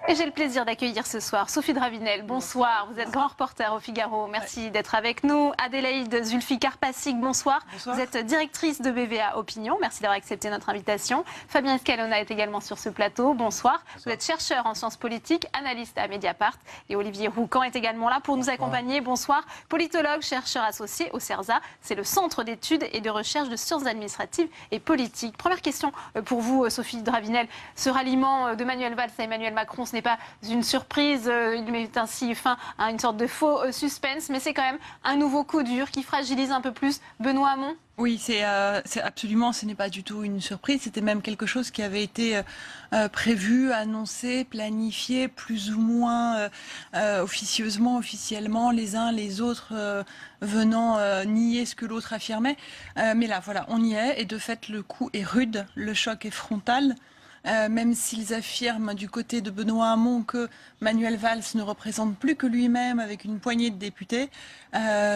Et j'ai le plaisir d'accueillir ce soir Sophie Dravinel. Bonsoir, vous êtes grand reporter au Figaro. Merci d'être avec nous. Adélaïde Zulfikar-Passig, bonsoir. Bonsoir. Vous êtes directrice de BVA Opinion. Merci d'avoir accepté notre invitation. Fabien Escalona est également sur ce plateau. Bonsoir. Vous êtes chercheur en sciences politiques, analyste à Mediapart. Et Olivier Roucan est également là pour nous accompagner. Bonsoir. Politologue, chercheur associé au CERSA. C'est le Centre d'études et de recherche de sciences administratives et politiques. Première question pour vous, Sophie Dravinel. Ce ralliement de Manuel Valls à Emmanuel Macron, ce n'est pas une surprise, il met ainsi fin à une sorte de faux suspense, mais c'est quand même un nouveau coup dur qui fragilise un peu plus Benoît Hamon. Oui, c'est absolument, ce n'est pas du tout une surprise, c'était même quelque chose qui avait été prévu, annoncé, planifié, plus ou moins officieusement, officiellement, les uns les autres venant nier ce que l'autre affirmait. Mais là, voilà, on y est, et de fait, le coup est rude, le choc est frontal. Même s'ils affirment du côté de Benoît Hamon que Manuel Valls ne représente plus que lui-même avec une poignée de députés,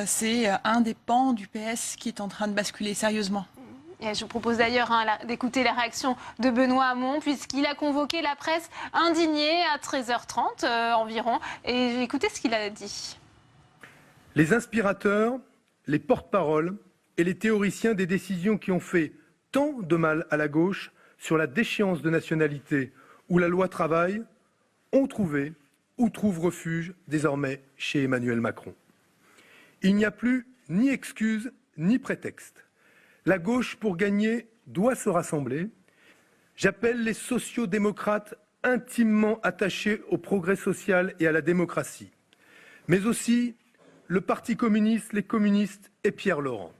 c'est un des pans du PS qui est en train de basculer sérieusement. Et je vous propose d'ailleurs d'écouter la réaction de Benoît Hamon, puisqu'il a convoqué la presse indignée à 13h30 environ. Et écoutez ce qu'il a dit. Les inspirateurs, les porte-paroles et les théoriciens des décisions qui ont fait tant de mal à la gauche sur la déchéance de nationalité ou la loi travail ont trouvé ou trouvent refuge désormais chez Emmanuel Macron. Il n'y a plus ni excuse ni prétexte. La gauche, pour gagner, doit se rassembler. J'appelle les sociaux-démocrates intimement attachés au progrès social et à la démocratie, mais aussi le Parti communiste, les communistes et Pierre Laurent,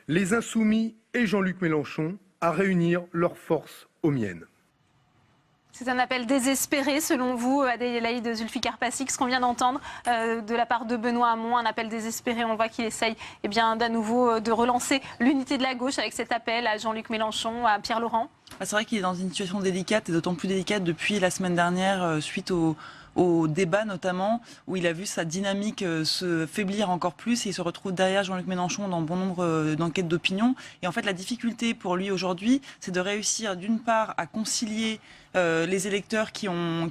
les Insoumis et Jean-Luc Mélenchon, à réunir leurs forces aux miennes. C'est un appel désespéré, selon vous, Adélaïde Zulfikar-Passig, ce qu'on vient d'entendre de la part de Benoît Hamon, un appel désespéré. On voit qu'il essaye d'à nouveau de relancer l'unité de la gauche avec cet appel à Jean-Luc Mélenchon, à Pierre Laurent. C'est vrai qu'il est dans une situation délicate, et d'autant plus délicate depuis la semaine dernière, suite au débat notamment, où il a vu sa dynamique se faiblir encore plus, et il se retrouve derrière Jean-Luc Mélenchon dans bon nombre d'enquêtes d'opinion. Et en fait, la difficulté pour lui aujourd'hui, c'est de réussir d'une part à concilier les électeurs qui ont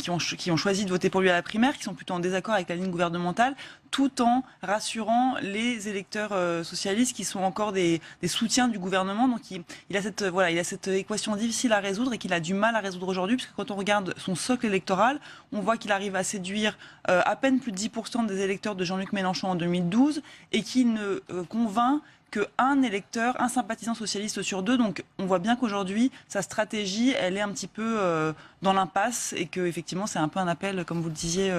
choisi de voter pour lui à la primaire, qui sont plutôt en désaccord avec la ligne gouvernementale, tout en rassurant les électeurs socialistes qui sont encore des soutiens du gouvernement. Donc il a cette équation difficile à résoudre et qu'il a du mal à résoudre aujourd'hui, puisque quand on regarde son socle électoral, on voit qu'il arrive à séduire à peine plus de 10% des électeurs de Jean-Luc Mélenchon en 2012 et qu'il ne convainc qu'un électeur, un sympathisant socialiste sur deux. Donc on voit bien qu'aujourd'hui, sa stratégie, elle est un petit peu dans l'impasse, et qu'effectivement, c'est un peu un appel, comme vous le disiez,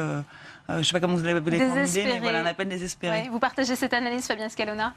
je ne sais pas comment vous l'avez formulé, mais voilà, un appel désespéré. Oui, vous partagez cette analyse, Fabien Escalona?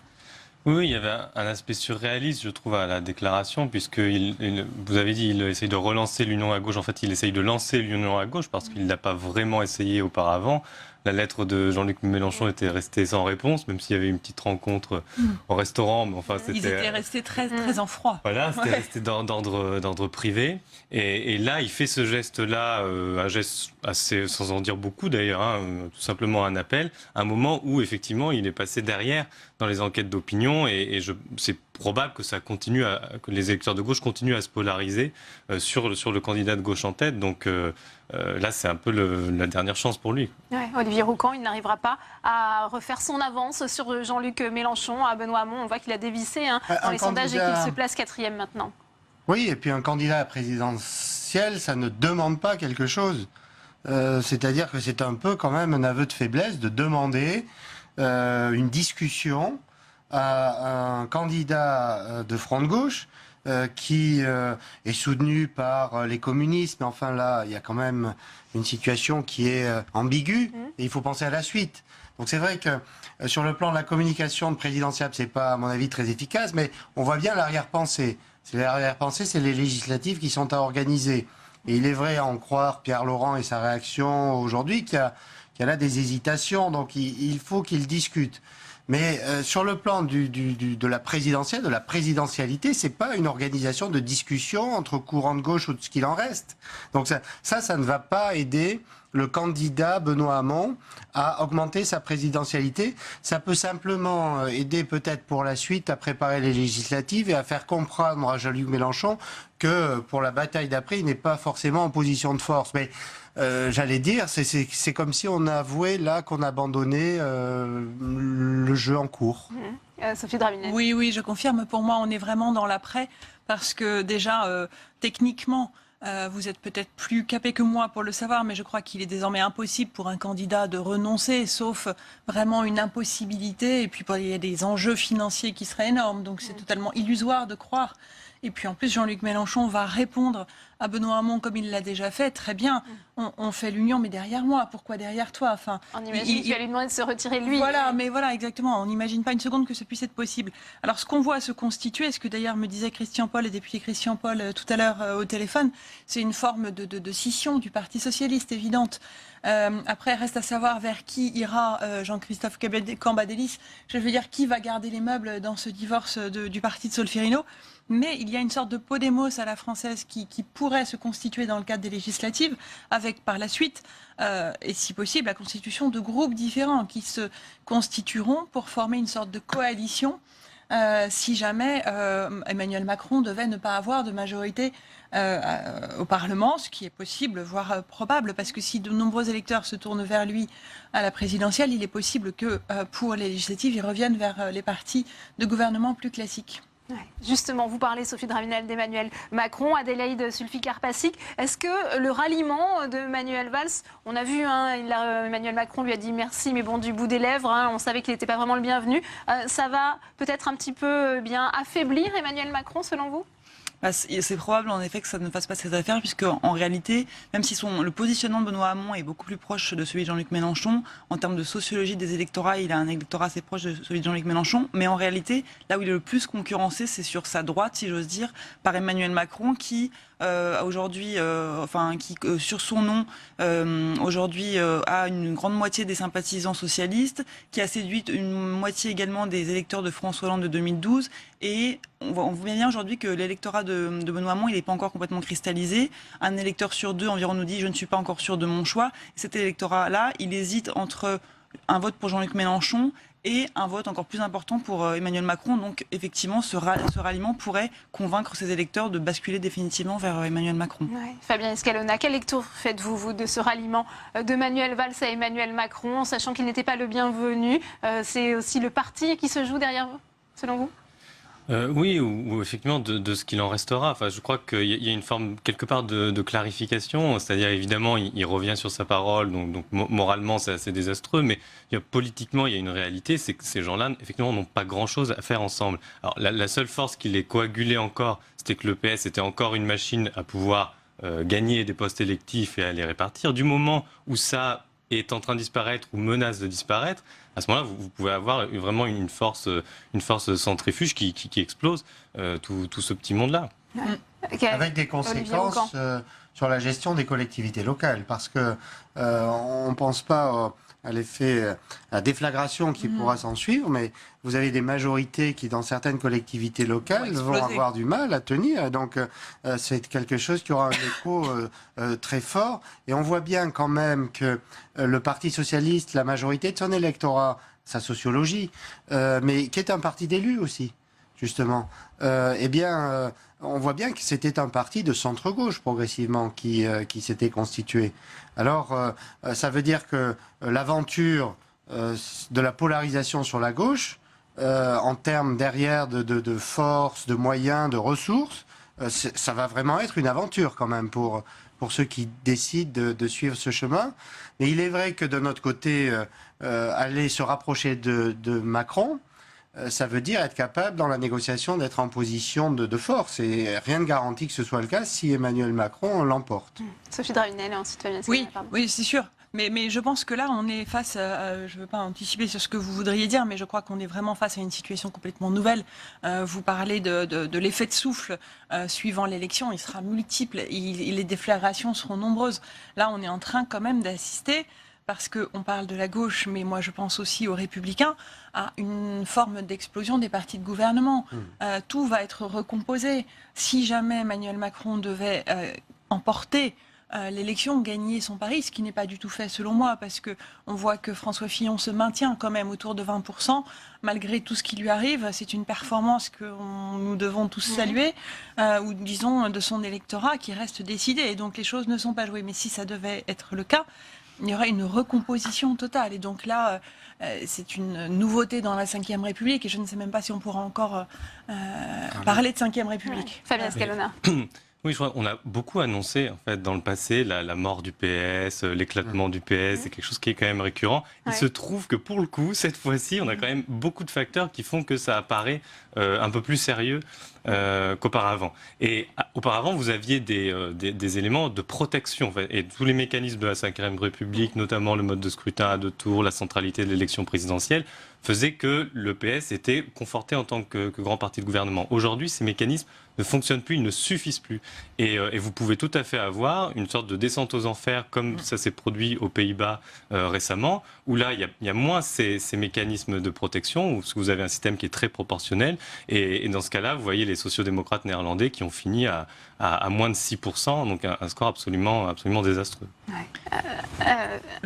Oui, il y avait un aspect surréaliste, je trouve, à la déclaration, puisque vous avez dit qu'il essaye de relancer l'union à gauche. En fait, il essaye de lancer l'union à gauche parce qu'il n'a pas vraiment essayé auparavant. La lettre de Jean-Luc Mélenchon était restée sans réponse, même s'il y avait une petite rencontre au restaurant. Mais enfin, ils étaient restés très en froid. Voilà, c'était resté d'ordre privé. Et là, il fait ce geste-là, un geste assez, sans en dire beaucoup d'ailleurs, tout simplement un appel, un moment où effectivement il est passé derrière dans les enquêtes d'opinion, et c'est probable que ça continue, que les électeurs de gauche continuent à se polariser sur le candidat de gauche en tête. Donc là, c'est un peu la dernière chance pour lui. Ouais, Olivier Roucan, il n'arrivera pas à refaire son avance sur Jean-Luc Mélenchon, à Benoît Hamon. On voit qu'il a dévissé dans les sondages et qu'il se place 4e maintenant. Oui, et puis un candidat présidentiel, ça ne demande pas quelque chose. C'est-à-dire que c'est un peu quand même un aveu de faiblesse de demander une discussion à un candidat de front de gauche qui est soutenu par les communistes. Mais enfin là, il y a quand même une situation qui est ambiguë, et il faut penser à la suite. Donc c'est vrai que sur le plan de la communication présidentielle, c'est pas, à mon avis, très efficace, mais on voit bien l'arrière-pensée. L'arrière-pensée, c'est les législatives qui sont à organiser. Et il est vrai, à en croire Pierre Laurent et sa réaction aujourd'hui, qu'il y a là des hésitations, donc il faut qu'il discute. Mais sur le plan de la présidentielle, de la présidentialité, c'est pas une organisation de discussion entre courants de gauche ou de ce qu'il en reste. Donc ça ne va pas aider le candidat Benoît Hamon à augmenter sa présidentialité. Ça peut simplement aider peut-être pour la suite à préparer les législatives et à faire comprendre à Jean-Luc Mélenchon que pour la bataille d'après, il n'est pas forcément en position de force. Mais j'allais dire, c'est comme si on avouait là qu'on abandonnait le jeu en cours. Sophie Dravinel. Oui, je confirme. Pour moi, on est vraiment dans l'après parce que déjà, techniquement, vous êtes peut-être plus capé que moi pour le savoir, mais je crois qu'il est désormais impossible pour un candidat de renoncer, sauf vraiment une impossibilité. Et puis, il y a des enjeux financiers qui seraient énormes. Donc, c'est totalement illusoire de croire. Et puis, en plus, Jean-Luc Mélenchon va répondre à Benoît Hamon comme il l'a déjà fait. Très bien, on fait l'union, mais derrière moi. Pourquoi derrière toi? Enfin, on imagine qu'il va lui demander de se retirer lui. Voilà, mais voilà, exactement. On n'imagine pas une seconde que ce puisse être possible. Alors, ce qu'on voit se constituer, ce que d'ailleurs me disait Christian Paul, le député Christian Paul, tout à l'heure au téléphone, c'est une forme de scission du Parti socialiste évidente. Après, reste à savoir vers qui ira Jean-Christophe Cambadélis. Je veux dire, qui va garder les meubles dans ce divorce du parti de Solferino. Mais il y a une sorte de Podemos à la française qui pourrait se constituer dans le cadre des législatives, avec par la suite, et si possible, la constitution de groupes différents qui se constitueront pour former une sorte de coalition si jamais Emmanuel Macron devait ne pas avoir de majorité au Parlement, ce qui est possible, voire probable, parce que si de nombreux électeurs se tournent vers lui à la présidentielle, il est possible que pour les législatives, ils reviennent vers les partis de gouvernement plus classiques. Ouais. Justement, vous parlez, Sophie Dravinel, d'Emmanuel Macron, Adélaïde Sulfi-Carpassic. Est-ce que le ralliement de Manuel Valls, on a vu, Emmanuel Macron lui a dit merci, mais bon, du bout des lèvres, on savait qu'il n'était pas vraiment le bienvenu. Ça va peut-être un petit peu bien affaiblir Emmanuel Macron, selon vous ? C'est probable en effet que ça ne fasse pas cette affaire, puisque en réalité, même si le positionnement de Benoît Hamon est beaucoup plus proche de celui de Jean-Luc Mélenchon, en termes de sociologie des électorats, il a un électorat assez proche de celui de Jean-Luc Mélenchon, mais en réalité, là où il est le plus concurrencé, c'est sur sa droite, si j'ose dire, par Emmanuel Macron, qui aujourd'hui, sur son nom, aujourd'hui a une grande moitié des sympathisants socialistes, qui a séduit une moitié également des électeurs de François Hollande de 2012, et on voit bien aujourd'hui que l'électorat de Benoît Hamon, il n'est pas encore complètement cristallisé. Un électeur sur deux environ nous dit « je ne suis pas encore sûr de mon choix ». Cet électorat-là, il hésite entre un vote pour Jean-Luc Mélenchon et un vote encore plus important pour Emmanuel Macron. Donc effectivement, ce ralliement pourrait convaincre ces électeurs de basculer définitivement vers Emmanuel Macron. Ouais. Fabien Escalona, quelle lecture faites-vous, vous, de ce ralliement de Manuel Valls à Emmanuel Macron, sachant qu'il n'était pas le bienvenu? C'est aussi le parti qui se joue derrière vous, selon vous? Oui, ou effectivement de ce qu'il en restera. Enfin, je crois qu'il y a une forme quelque part de clarification, c'est-à-dire évidemment il revient sur sa parole, donc moralement c'est assez désastreux, mais politiquement il y a une réalité, c'est que ces gens-là effectivement n'ont pas grand-chose à faire ensemble. Alors la seule force qui les coagulait encore, c'était que le PS était encore une machine à pouvoir gagner des postes électifs et à les répartir. Du moment où ça est en train de disparaître ou menace de disparaître, à ce moment-là, vous pouvez avoir vraiment une force centrifuge qui explose tout ce petit monde-là. Avec des conséquences sur la gestion des collectivités locales, parce que on ne pense pas à l'effet, à déflagration qui pourra s'en suivre, mais vous avez des majorités qui, dans certaines collectivités locales, vont avoir du mal à tenir. Donc, c'est quelque chose qui aura un écho très fort. Et on voit bien quand même que le Parti socialiste, la majorité de son électorat, sa sociologie, mais qui est un parti d'élus aussi, justement, on voit bien que c'était un parti de centre-gauche progressivement qui s'était constitué. Alors, ça veut dire que l'aventure de la polarisation sur la gauche, en termes derrière de force, de moyens, de ressources, ça va vraiment être une aventure quand même pour ceux qui décident de suivre ce chemin. Mais il est vrai que de notre côté, aller se rapprocher de Macron, ça veut dire être capable, dans la négociation, d'être en position de force. Et rien ne garantit que ce soit le cas si Emmanuel Macron l'emporte. Sophie Dravinel, et ensuite Fabien Escalona. Oui, c'est sûr. Mais je pense que là, on est face à, je ne veux pas anticiper sur ce que vous voudriez dire, mais je crois qu'on est vraiment face à une situation complètement nouvelle. Vous parlez de l'effet de souffle suivant l'élection, il sera multiple, les déflagrations seront nombreuses. Là, on est en train quand même d'assister, parce qu'on parle de la gauche, mais moi je pense aussi aux Républicains, à une forme d'explosion des partis de gouvernement. Tout va être recomposé. Si jamais Emmanuel Macron devait emporter l'élection, gagner son pari, ce qui n'est pas du tout fait selon moi, parce que on voit que François Fillon se maintient quand même autour de 20%, malgré tout ce qui lui arrive. C'est une performance que nous devons tous saluer, ou disons de son électorat qui reste décidé. Et donc les choses ne sont pas jouées. Mais si ça devait être le cas, il y aurait une recomposition totale. Et donc là, c'est une nouveauté dans la Ve République. Et je ne sais même pas si on pourra encore parler de Ve République. Fabien Escalona. Oui, je crois qu'on a beaucoup annoncé en fait dans le passé la mort du PS, l'éclatement du PS, c'est quelque chose qui est quand même récurrent. Il se trouve que pour le coup, cette fois-ci, on a quand même beaucoup de facteurs qui font que ça apparaît un peu plus sérieux qu'auparavant. Et auparavant, vous aviez des éléments de protection en fait, et tous les mécanismes de la Ve République, notamment le mode de scrutin à 2 tours, la centralité de l'élection présidentielle, faisaient que le PS était conforté en tant que grand parti de gouvernement. Aujourd'hui, ces mécanismes ne fonctionnent plus, ils ne suffisent plus. Et vous pouvez tout à fait avoir une sorte de descente aux enfers, comme ça s'est produit aux Pays-Bas récemment, où là, il y a moins ces mécanismes de protection, où vous avez un système qui est très proportionnel. Et dans ce cas-là, vous voyez les sociodémocrates néerlandais qui ont fini à moins de 6%, donc un score absolument désastreux.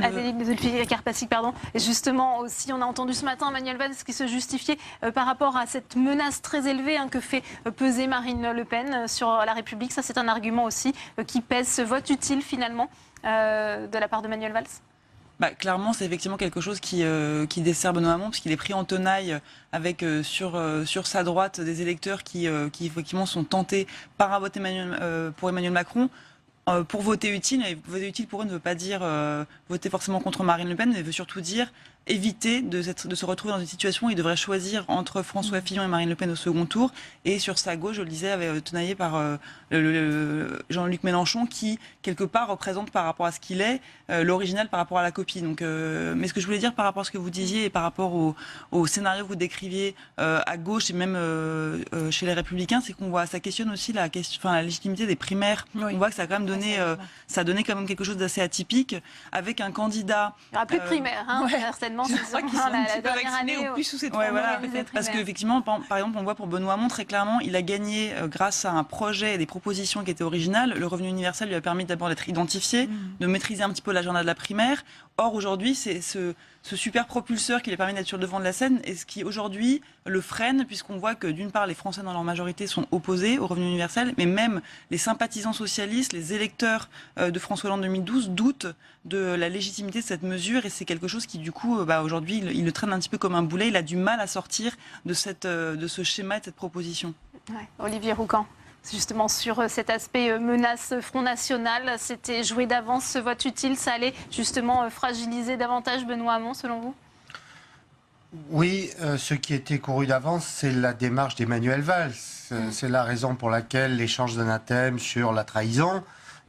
Adélie Karpathy, pardon. Et justement, aussi, on a entendu ce matin Manuel Valls qui se justifiait par rapport à cette menace très élevée que fait peser Marine Le Pen sur la République. Ça, c'est un argument aussi qui pèse ce vote utile, finalement, de la part de Manuel Valls. Clairement, c'est effectivement quelque chose qui dessert Benoît Hamon, parce qu'il est pris en tenaille avec sur sa droite des électeurs qui effectivement sont tentés par un vote pour Emmanuel Macron. Pour voter utile, et voter utile pour eux ne veut pas dire voter forcément contre Marine Le Pen, mais veut surtout dire éviter de se retrouver dans une situation où il devrait choisir entre François Fillon et Marine Le Pen au second tour. Et sur sa gauche, je le disais, avait tenaillé par Jean-Luc Mélenchon, qui, quelque part, représente par rapport à ce qu'il est, l'original par rapport à la copie. Donc, mais ce que je voulais dire par rapport à ce que vous disiez et par rapport au scénario que vous décriviez à gauche et même chez les Républicains, c'est qu'on voit, ça questionne aussi la légitimité des primaires. Oui. On voit que ça a quand même donné, ça a donné quand même quelque chose d'assez atypique, avec un candidat... Il n'y aura plus de primaires, certainement. Je crois qu'ils sont un petit peu vaccinés, ou plus sous cette voilà, peut-être. Parce qu'effectivement, par exemple, on voit pour Benoît Hamon, très clairement, il a gagné grâce à un projet et des propositions qui étaient originales. Le revenu universel lui a permis d'abord d'être identifié, de maîtriser un petit peu l'agenda de la primaire. Or, aujourd'hui, c'est ce super propulseur qui lui permet d'être sur le devant de la scène et ce qui, aujourd'hui, le freine, puisqu'on voit que, d'une part, les Français, dans leur majorité, sont opposés au revenu universel, mais même les sympathisants socialistes, les électeurs de François Hollande 2012 doutent de la légitimité de cette mesure et c'est quelque chose qui, du coup, aujourd'hui, il le traîne un petit peu comme un boulet. Il a du mal à sortir de ce schéma et de cette proposition. Ouais. Olivier Roucan. Justement, sur cet aspect menace Front National, c'était joué d'avance ce vote utile, ça allait justement fragiliser davantage Benoît Hamon, selon vous ? Oui, ce qui était couru d'avance, c'est la démarche d'Emmanuel Valls. C'est la raison pour laquelle l'échange d'anathèmes sur la trahison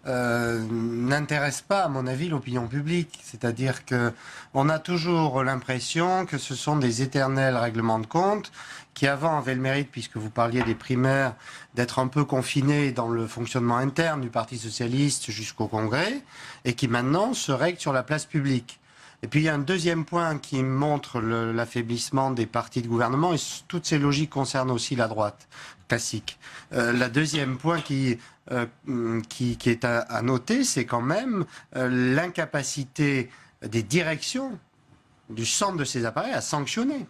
n'intéresse pas, à mon avis, l'opinion publique. C'est-à-dire qu'on a toujours l'impression que ce sont des éternels règlements de compte qui avant avaient le mérite, puisque vous parliez des primaires, d'être un peu confinés dans le fonctionnement interne du Parti socialiste jusqu'au Congrès, et qui maintenant se règlent sur la place publique. Et puis il y a un deuxième point qui montre l'affaiblissement des partis de gouvernement, et toutes ces logiques concernent aussi la droite classique. Le deuxième point qui est à noter, c'est quand même l'incapacité des directions du centre de ces appareils à sanctionner.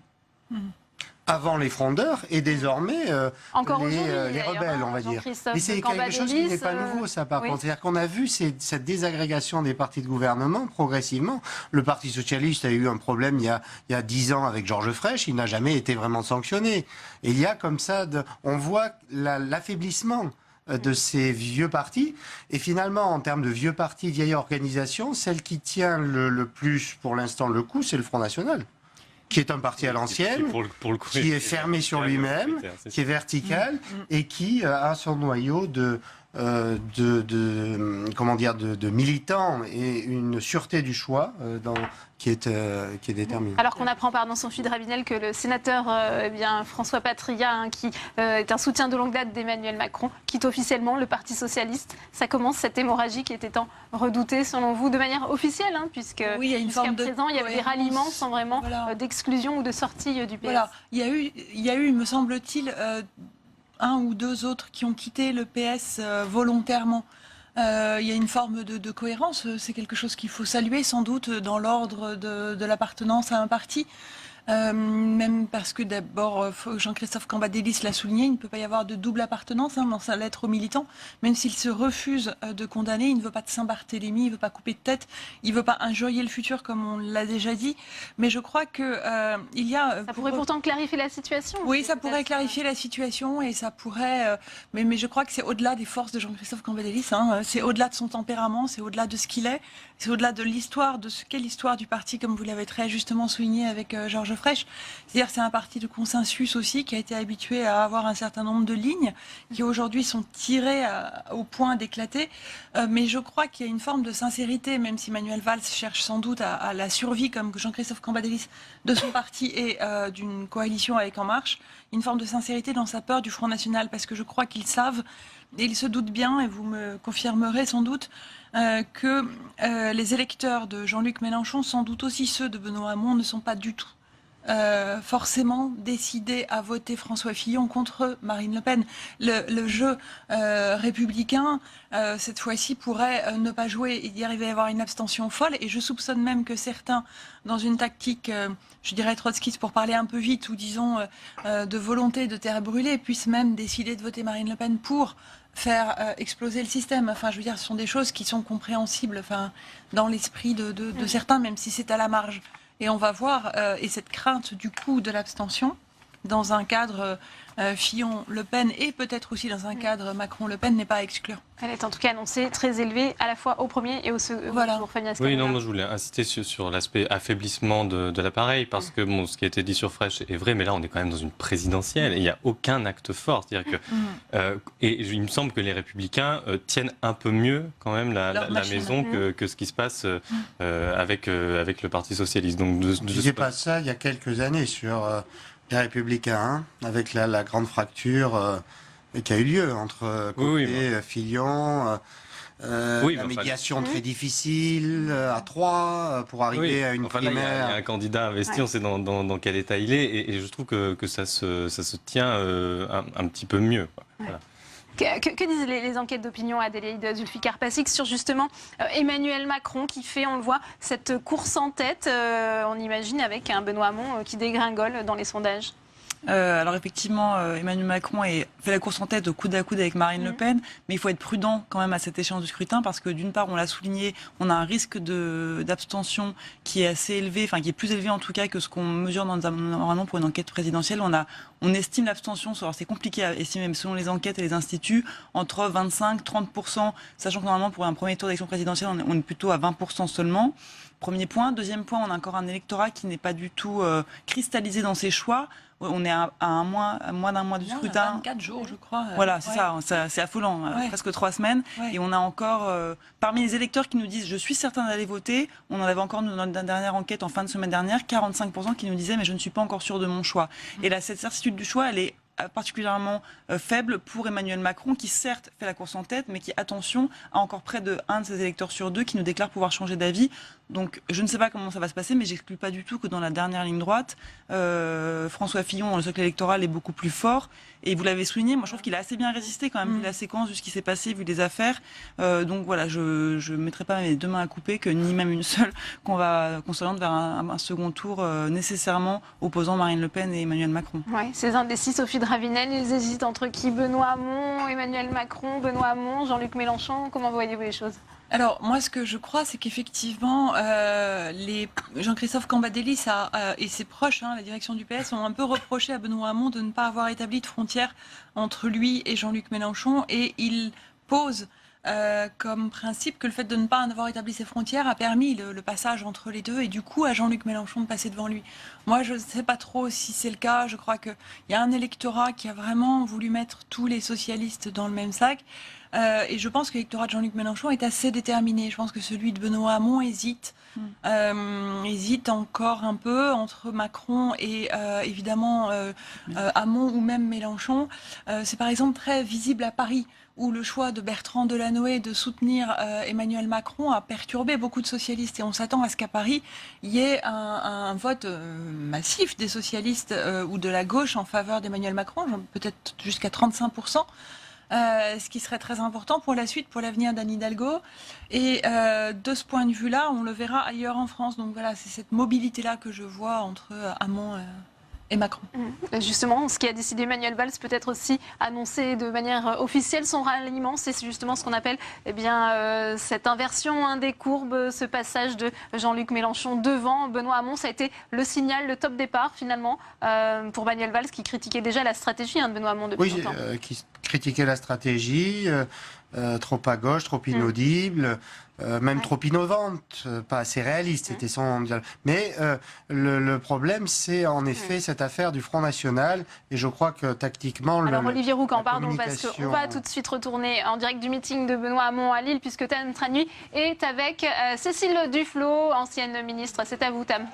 Avant les frondeurs et désormais les rebelles, on va dire. Mais c'est quelque chose qui n'est pas nouveau, ça, par contre. C'est-à-dire qu'on a vu cette désagrégation des partis de gouvernement progressivement. Le Parti socialiste a eu un problème il y a 10 ans avec Georges Frêche, il n'a jamais été vraiment sanctionné. Et il y a comme ça, on voit l'affaiblissement de ces vieux partis. Et finalement, en termes de vieux partis, vieille organisation, celle qui tient le plus, pour l'instant, le coup, c'est le Front National, qui est un parti à l'ancienne, qui est fermé sur lui-même, qui est vertical et qui a son noyau de militants et une sûreté du choix qui est déterminée. Alors qu'on apprend par Sophie Drabinel que le sénateur François Patriat, qui est un soutien de longue date d'Emmanuel Macron, quitte officiellement le Parti socialiste. Ça commence cette hémorragie qui était tant redoutée, selon vous, de manière officielle, puisque jusqu'à présent, il y avait des ralliements sans vraiment d'exclusion ou de sortie du PS. Voilà. Il y a eu, me semble-t-il, un ou deux autres qui ont quitté le PS volontairement. Il y a une forme de cohérence. C'est quelque chose qu'il faut saluer sans doute dans l'ordre de l'appartenance à un parti. Même parce que d'abord, Jean-Christophe Cambadélis l'a souligné, il ne peut pas y avoir de double appartenance dans sa lettre aux militants. Même s'il se refuse de condamner, il ne veut pas de Saint-Barthélemy, il ne veut pas couper de tête, il ne veut pas injurier le futur comme on l'a déjà dit. Mais je crois que il y a... Ça pourrait pourtant clarifier la situation. Oui, ça pourrait clarifier la situation et ça pourrait... mais je crois que c'est au-delà des forces de Jean-Christophe Cambadélis. C'est au-delà de son tempérament, c'est au-delà de ce qu'il est, c'est au-delà de l'histoire, de ce qu'est l'histoire du parti, comme vous l'avez très justement souligné avec Georges Frêche. C'est-à-dire c'est un parti de consensus aussi qui a été habitué à avoir un certain nombre de lignes qui aujourd'hui sont tirées au point d'éclater. Mais je crois qu'il y a une forme de sincérité, même si Manuel Valls cherche sans doute à la survie, comme Jean-Christophe Cambadélis, de son parti et d'une coalition avec En Marche, une forme de sincérité dans sa peur du Front National, parce que je crois qu'ils savent, et ils se doutent bien, et vous me confirmerez sans doute, que les électeurs de Jean-Luc Mélenchon, sans doute aussi ceux de Benoît Hamon, ne sont pas du tout forcément décidé à voter François Fillon contre Marine Le Pen. Le jeu républicain, cette fois-ci, pourrait ne pas jouer. Il y arrivait à avoir une abstention folle. Et je soupçonne même que certains, dans une tactique, je dirais trotskiste pour parler un peu vite, ou disons de volonté de terre brûlée, puissent même décider de voter Marine Le Pen pour faire exploser le système. Enfin, je veux dire, ce sont des choses qui sont compréhensibles dans l'esprit de certains, même si c'est à la marge. Et on va voir, et cette crainte du coup de l'abstention, dans un cadre Fillon-Le Pen et peut-être aussi dans un cadre Macron-Le Pen, n'est pas à exclure. Elle est en tout cas annoncée très élevée à la fois au premier et au second tour. Oui, non, moi je voulais insister sur l'aspect affaiblissement de l'appareil, parce que ce qui a été dit sur Frêche est vrai, mais là on est quand même dans une présidentielle et il n'y a aucun acte fort. C'est-à-dire que, et il me semble que les Républicains tiennent un peu mieux quand même la maison que ce qui se passe avec le Parti Socialiste. Donc, on disait pas ça il y a quelques années sur les Républicains, avec la grande fracture qui a eu lieu entre Copé, Fillon, la médiation très difficile à 3 pour arriver à une primaire. Là, il y a un candidat investi, on sait dans quel état il est, et je trouve que ça se tient un petit peu mieux. Voilà. Que disent les enquêtes d'opinion, Adélaïde Zulfikar-Passix, sur justement Emmanuel Macron qui fait, on le voit, cette course en tête, on imagine, avec un Benoît Hamon qui dégringole dans les sondages? Alors effectivement, Emmanuel Macron fait la course en tête au coude à coude avec Marine Le Pen, mais il faut être prudent quand même à cette échéance du scrutin, parce que d'une part, on l'a souligné, on a un risque d'abstention qui est assez élevé, enfin qui est plus élevé en tout cas que ce qu'on mesure normalement pour une enquête présidentielle. On estime l'abstention, alors c'est compliqué à estimer, même selon les enquêtes et les instituts, entre 25-30%, sachant que normalement pour un premier tour d'élection présidentielle, on est plutôt à 20% seulement. Premier point. Deuxième point, on a encore un électorat qui n'est pas du tout cristallisé dans ses choix. On est à moins d'un mois du scrutin. 24 jours, je crois. Voilà, c'est ça, c'est affolant, presque 3 semaines. Ouais. Et on a encore, parmi les électeurs qui nous disent « je suis certain d'aller voter », on en avait encore dans notre dernière enquête en fin de semaine dernière, 45% qui nous disaient « mais je ne suis pas encore sûr de mon choix ». Et là, cette certitude du choix, elle est particulièrement faible pour Emmanuel Macron, qui certes fait la course en tête, mais qui, attention, a encore près de 1 de ses électeurs sur 2 qui nous déclarent pouvoir changer d'avis. Donc je ne sais pas comment ça va se passer, mais j'exclus pas du tout que dans la dernière ligne droite, François Fillon, dans le cercle électoral, est beaucoup plus fort. Et vous l'avez souligné, moi je trouve qu'il a assez bien résisté quand même, vu la séquence, vu ce qui s'est passé, vu les affaires. Donc voilà, je ne mettrai pas mes 2 mains à couper, que ni même une seule, qu'on s'oriente vers un second tour nécessairement opposant Marine Le Pen et Emmanuel Macron. Oui, ces indécis, Sophie Dravinel, ils hésitent entre qui? Benoît Hamon, Emmanuel Macron, Benoît Hamon, Jean-Luc Mélenchon. Comment voyez-vous les choses? Alors, moi, ce que je crois, c'est qu'effectivement, Jean-Christophe Cambadélis et ses proches, la direction du PS, ont un peu reproché à Benoît Hamon de ne pas avoir établi de frontière entre lui et Jean-Luc Mélenchon. Et il pose comme principe que le fait de ne pas avoir établi ces frontières a permis le passage entre les deux et du coup à Jean-Luc Mélenchon de passer devant lui. Moi, je ne sais pas trop si c'est le cas. Je crois qu'il y a un électorat qui a vraiment voulu mettre tous les socialistes dans le même sac. Et je pense que l'électorat de Jean-Luc Mélenchon est assez déterminé. Je pense que celui de Benoît Hamon hésite encore un peu entre Macron et évidemment Hamon ou même Mélenchon. C'est par exemple très visible à Paris, où le choix de Bertrand Delanoë de soutenir Emmanuel Macron a perturbé beaucoup de socialistes. Et on s'attend à ce qu'à Paris, il y ait un vote massif des socialistes ou de la gauche en faveur d'Emmanuel Macron, peut-être jusqu'à 35%. ce qui serait très important pour la suite, pour l'avenir d'Anne Hidalgo. Et de ce point de vue-là, on le verra ailleurs en France. Donc voilà, c'est cette mobilité-là que je vois entre Hamon et Macron. Justement, ce qui a décidé Manuel Valls peut-être aussi annoncer de manière officielle son ralliement, c'est justement ce qu'on appelle cette inversion des courbes, ce passage de Jean-Luc Mélenchon devant Benoît Hamon. Ça a été le signal, le top départ finalement pour Manuel Valls qui critiquait déjà la stratégie de Benoît Hamon depuis longtemps. Qui critiquait la stratégie, trop à gauche, trop inaudible, même trop innovante, pas assez réaliste, c'était son... Mais le problème, c'est en effet cette affaire du Front National, et je crois que tactiquement... Alors Olivier Roucan, pardon, parce qu'on va tout de suite retourner en direct du meeting de Benoît Hamon à Lille, puisque Tam Tranui est avec Cécile Duflot, ancienne ministre. C'est à vous, Tam.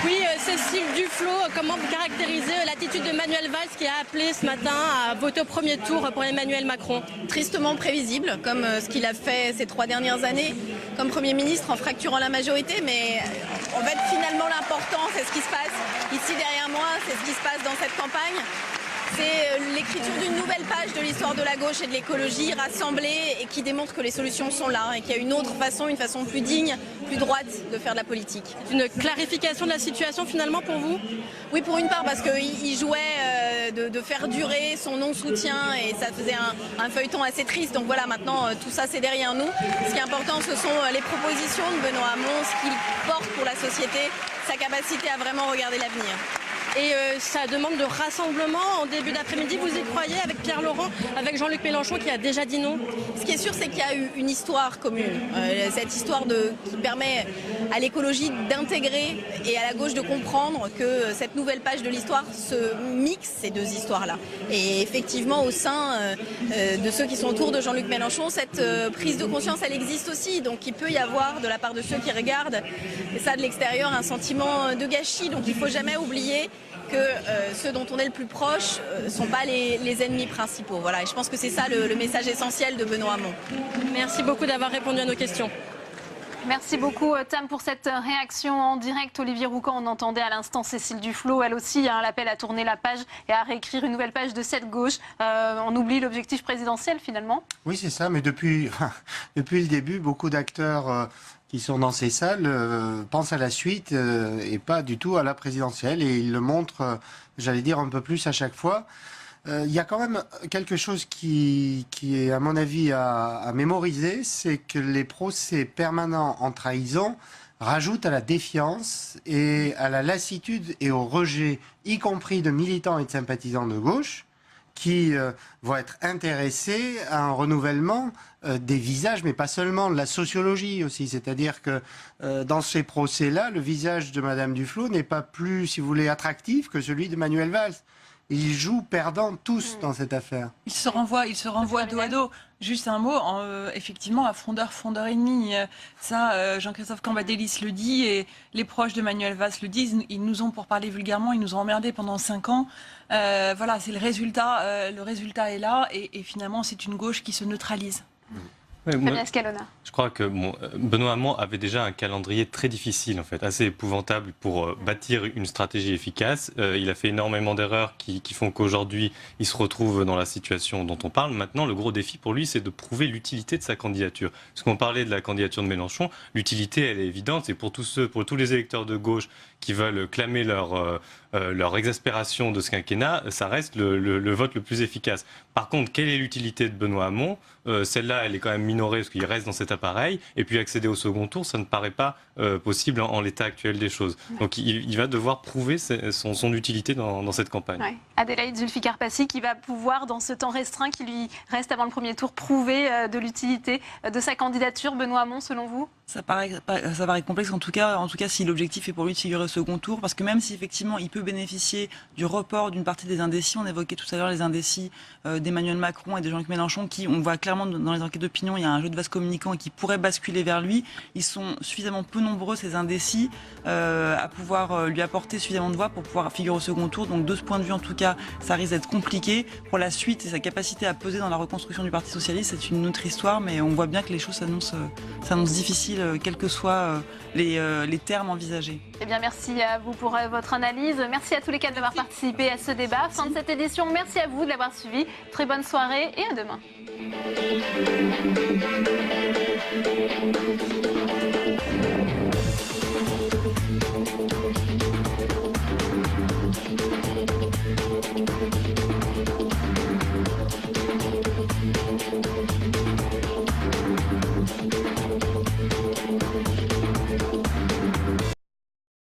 Oui, Cécile Duflot, comment vous caractérisez l'attitude de Manuel Valls qui a appelé ce matin à voter au premier tour pour Emmanuel Macron? Tristement prévisible, comme ce qu'il a fait ces 3 dernières années comme Premier ministre en fracturant la majorité. Mais en fait, finalement, l'important, c'est ce qui se passe ici derrière moi, c'est ce qui se passe dans cette campagne. C'est l'écriture d'une nouvelle page de l'histoire de la gauche et de l'écologie rassemblée et qui démontre que les solutions sont là et qu'il y a une autre façon, une façon plus digne, plus droite de faire de la politique. Une clarification de la situation finalement pour vous? Oui, pour une part parce qu'il jouait de faire durer son non-soutien et ça faisait un feuilleton assez triste. Donc voilà, maintenant tout ça c'est derrière nous. Ce qui est important, ce sont les propositions de Benoît Hamon, ce qu'il porte pour la société, sa capacité à vraiment regarder l'avenir. Et ça demande de rassemblement en début d'après-midi. Vous y croyez avec Pierre Laurent, avec Jean-Luc Mélenchon qui a déjà dit non? Ce qui est sûr, c'est qu'il y a eu une histoire commune. Cette histoire qui permet à l'écologie d'intégrer et à la gauche de comprendre que cette nouvelle page de l'histoire se mixe ces deux histoires-là. Et effectivement, au sein de ceux qui sont autour de Jean-Luc Mélenchon, cette prise de conscience, elle existe aussi. Donc il peut y avoir, de la part de ceux qui regardent ça de l'extérieur, un sentiment de gâchis. Donc il ne faut jamais oublier que ceux dont on est le plus proche ne sont pas les ennemis principaux. Voilà, et je pense que c'est ça le message essentiel de Benoît Hamon. Merci beaucoup d'avoir répondu à nos questions. Merci beaucoup Tam pour cette réaction en direct. Olivier Roucan, on entendait à l'instant Cécile Duflot, elle aussi, l'appel à tourner la page et à réécrire une nouvelle page de cette gauche. On oublie l'objectif présidentiel finalement. Oui, c'est ça, mais depuis le début, beaucoup d'acteurs qui sont dans ces salles pensent à la suite et pas du tout à la présidentielle, et ils le montrent, j'allais dire, un peu plus à chaque fois. Il y a quand même quelque chose qui est, à mon avis, à mémoriser, c'est que les procès permanents en trahison rajoutent à la défiance et à la lassitude et au rejet, y compris de militants et de sympathisants de gauche, qui vont être intéressés à un renouvellement des visages, mais pas seulement, de la sociologie aussi. C'est-à-dire que dans ces procès-là, le visage de Madame Duflot n'est pas plus, si vous voulez, attractif que celui de Manuel Valls. Ils jouent perdants tous dans cette affaire. Ils se renvoient dos à dos. Juste un mot, effectivement, à frondeur ennemi. Ça, Jean-Christophe Cambadélis le dit et les proches de Manuel Valls le disent. Ils nous ont, pour parler vulgairement, ils nous ont emmerdés pendant 5 ans. Voilà, c'est le résultat. Le résultat est là et finalement, c'est une gauche qui se neutralise. Ouais, moi, Fabien Scalona. je crois que Benoît Hamon avait déjà un calendrier très difficile, en fait, assez épouvantable pour bâtir une stratégie efficace. Il a fait énormément d'erreurs qui font qu'aujourd'hui, il se retrouve dans la situation dont on parle. Maintenant, le gros défi pour lui, c'est de prouver l'utilité de sa candidature. Parce qu'on parlait de la candidature de Mélenchon, l'utilité, elle est évidente. C'est pour tous les électeurs de gauche qui veulent clamer leur exaspération de ce quinquennat, ça reste le vote le plus efficace. Par contre, quelle est l'utilité de Benoît Hamon? Celle-là, elle est quand même minorée parce qu'il reste dans cet appareil. Et puis accéder au second tour, ça ne paraît pas possible en l'état actuel des choses. Donc il va devoir prouver son utilité dans cette campagne. Ouais. Adélaïde Zulfikar-Passi qui va pouvoir, dans ce temps restreint qui lui reste avant le premier tour, prouver de l'utilité de sa candidature. Benoît Hamon, selon vous? Ça paraît complexe, en tout cas si l'objectif est pour lui de figurer au second tour, parce que même si effectivement il peut bénéficier du report d'une partie des indécis, on évoquait tout à l'heure les indécis d'Emmanuel Macron et de Jean-Luc Mélenchon, qui, on voit clairement dans les enquêtes d'opinion, il y a un jeu de vase communicant et qui pourrait basculer vers lui. Ils sont suffisamment peu nombreux, ces indécis, à pouvoir lui apporter suffisamment de voix pour pouvoir figurer au second tour. Donc de ce point de vue, en tout cas, cas, ça risque d'être compliqué. Pour la suite et sa capacité à peser dans la reconstruction du Parti socialiste, c'est une autre histoire, mais on voit bien que les choses s'annoncent difficiles, quels que soient les termes envisagés. Eh bien, merci à vous pour votre analyse. Merci à tous les quatre d'avoir participé à ce débat. Fin de cette édition. Merci à vous de l'avoir suivi. Très bonne soirée et à demain.